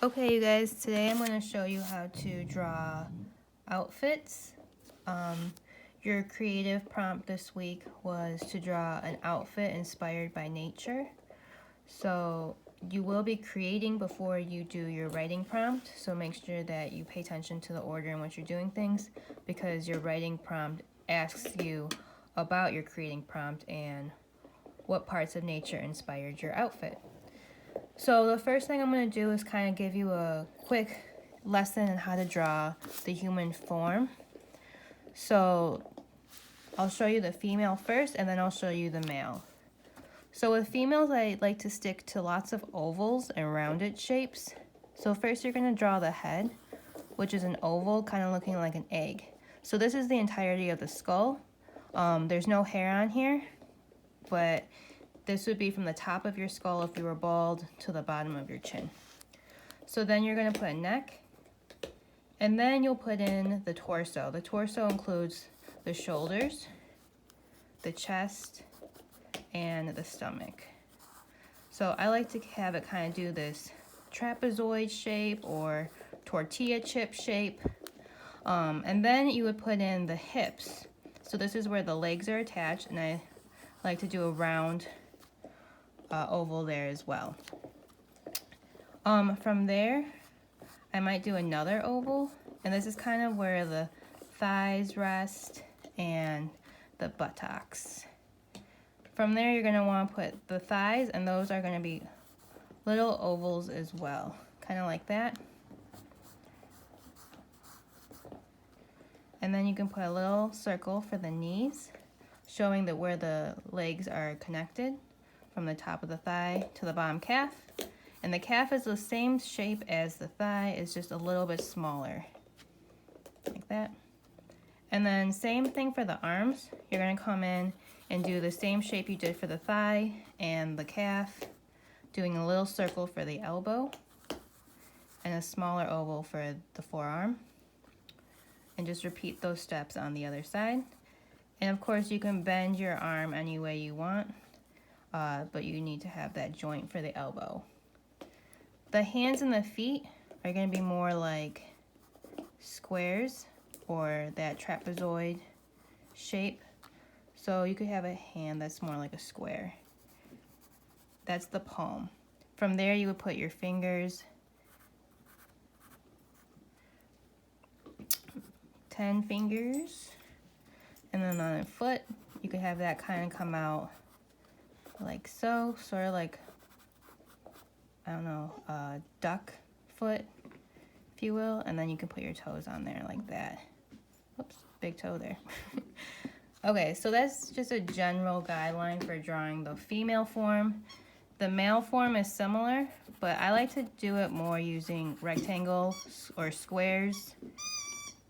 Okay, you guys, today I'm going to show you how to draw outfits. Your creative prompt this week was to draw an outfit inspired by nature. So you will be creating before you do your writing prompt, so make sure that you pay attention to the order in which you're doing things, because your writing prompt asks you about your creating prompt and what parts of nature inspired your outfit. So the first thing I'm going to do is kind of give you a quick lesson on how to draw the human form. So I'll show you the female first, and then I'll show you the male. So with females, I like to stick to lots of ovals and rounded shapes. So first you're going to draw the head, which is an oval kind of looking like an egg. So this is the entirety of the skull. There's no hair on here, but this would be from the top of your skull if you were bald to the bottom of your chin. So then you're going to put a neck, and then you'll put in the torso. The torso includes the shoulders, the chest, and the stomach. So I like to have it kind of do this trapezoid shape or tortilla chip shape. And then you would put in the hips. So this is where the legs are attached, and I like to do a round oval there as well. From there, I might do another oval, and this is kind of where the thighs rest and the buttocks. From there, you're going to want to put the thighs, and those are going to be little ovals as well, kind of like that. And then you can put a little circle for the knees, showing that where the legs are connected from the top of the thigh to the bottom calf. And the calf is the same shape as the thigh, it's just a little bit smaller, like that. And then same thing for the arms. You're going to come in and do the same shape you did for the thigh and the calf, doing a little circle for the elbow and a smaller oval for the forearm. And just repeat those steps on the other side. And of course you can bend your arm any way you want, but you need to have that joint for the elbow. The hands and the feet are going to be more like squares or that trapezoid shape. So you could have a hand that's more like a square. That's the palm. From there you would put your fingers, 10 fingers, and then on a foot you could have that kind of come out like so, sort of like, I don't know, a duck foot, if you will, and then you can put your toes on there like that. Oops, big toe there. Okay, so that's just a general guideline for drawing the female form. The male form is similar, but I like to do it more using rectangles or squares.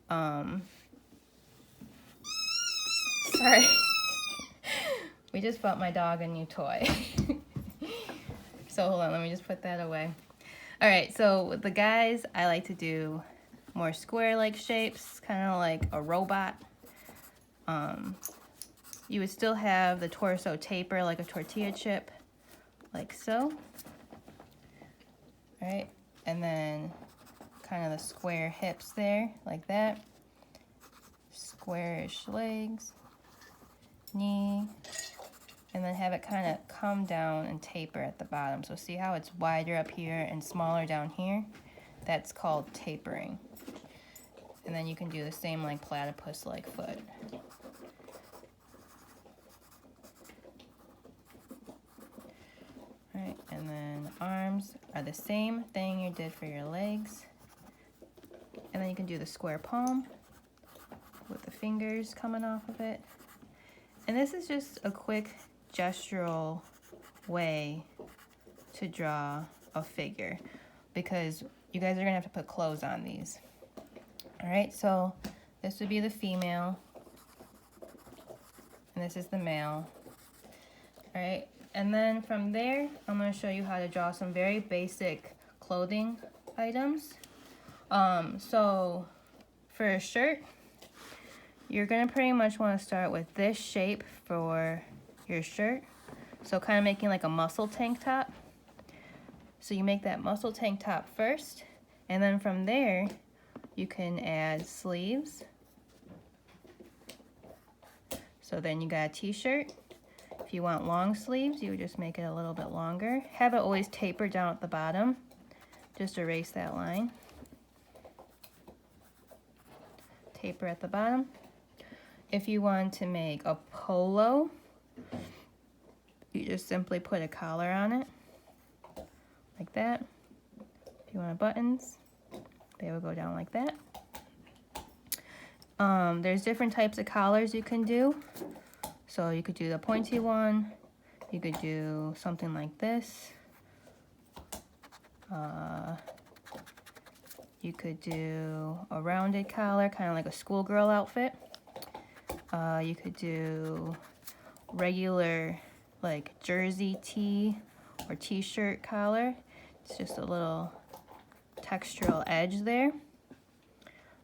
Sorry. We just bought my dog a new toy. So hold on, let me just put that away. All right, so with the guys, I like to do more square-like shapes, kind of like a robot. You would still have the torso taper like a tortilla chip, like so. All right, and then kind of the square hips there, like that. Squarish legs, knee, and then have it kind of come down and taper at the bottom. So see how it's wider up here and smaller down here? That's called tapering. And then you can do the same like platypus-like foot. All right, and then arms are the same thing you did for your legs. And then you can do the square palm with the fingers coming off of it. And this is just a quick gestural way to draw a figure, because you guys are gonna have to put clothes on these. All right, so this would be the female, and this is the male. All right, and then from there, I'm gonna show you how to draw some very basic clothing items. So for a shirt, you're gonna pretty much wanna start with this shape for your shirt. So kind of making like a muscle tank top. So you make that muscle tank top first, and then from there you can add sleeves. So then you got a t-shirt. If you want long sleeves, you would just make it a little bit longer. Have it always taper down at the bottom. Just erase that line. Taper at the bottom. If you want to make a polo, you just simply put a collar on it, like that. If you want buttons, they will go down like that. There's different types of collars you can do. So you could do the pointy one, you could do something like this. You could do a rounded collar, kind of like a schoolgirl outfit. You could do regular like jersey tee or t-shirt collar. It's just a little textural edge there.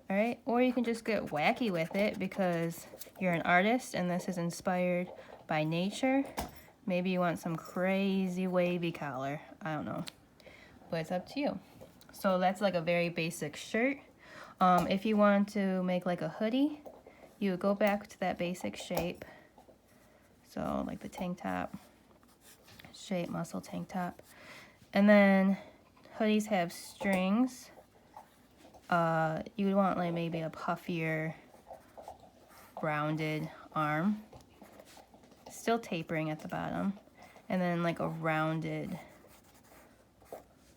All right, or you can just get wacky with it because you're an artist and this is inspired by nature. Maybe you want some crazy wavy collar. I don't know, but it's up to you. So that's like a very basic shirt. If you want to make like a hoodie, you would go back to that basic shape. So like the tank top shape, muscle tank top. And then hoodies have strings. You would want like maybe a puffier, rounded arm, still tapering at the bottom, and then like a rounded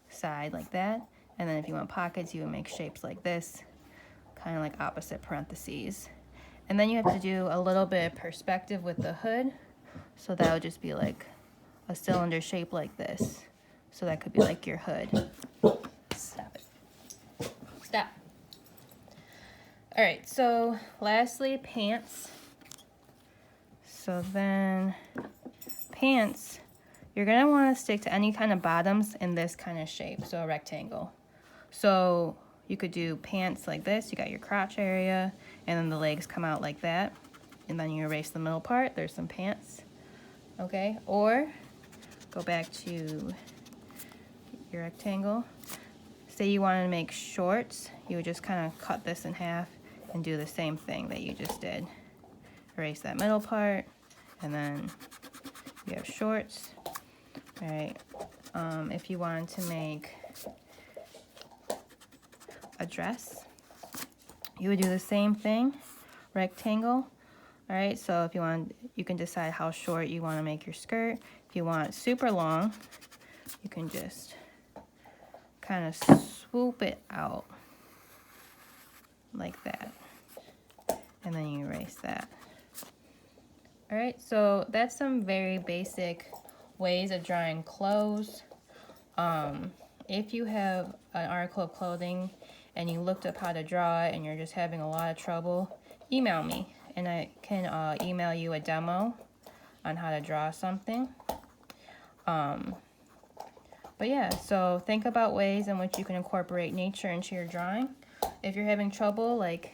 side like that. And then if you want pockets, you would make shapes like this, kind of like opposite parentheses. And then you have to do a little bit of perspective with the hood, so that would just be like a cylinder shape like this. So that could be like your hood. Stop it. Stop. All right, so lastly, pants. So then pants, you're gonna wanna stick to any kind of bottoms in this kind of shape, so a rectangle. So you could do pants like this, you got your crotch area, and then the legs come out like that, and then you erase the middle part, there's some pants, okay? Or go back to your rectangle. Say you wanted to make shorts, you would just kind of cut this in half and do the same thing that you just did. Erase that middle part, and then you have shorts. All right, if you wanted to make a dress, you would do the same thing, rectangle. All right, so if you want, you can decide how short you want to make your skirt. If you want super long, you can just kind of swoop it out like that, and then you erase that. All right, so that's some very basic ways of drawing clothes. If you have an article of clothing and you looked up how to draw it and you're just having a lot of trouble, email me and I can email you a demo on how to draw something. But yeah, so think about ways in which you can incorporate nature into your drawing. If you're having trouble, like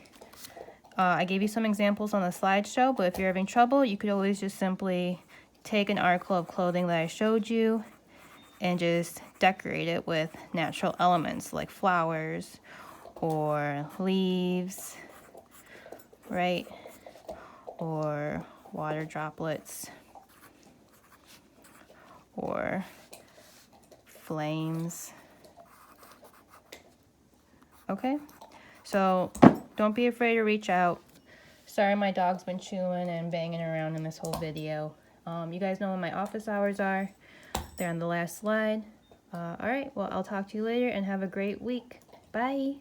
I gave you some examples on the slideshow, but if you're having trouble, you could always just simply take an article of clothing that I showed you and just decorate it with natural elements like flowers or leaves, right? Or water droplets or flames. Okay, so don't be afraid to reach out. Sorry my dog's been chewing and banging around in this whole video. You guys know what my office hours are. They're on the last slide. All right, well, I'll talk to you later and have a great week. Bye.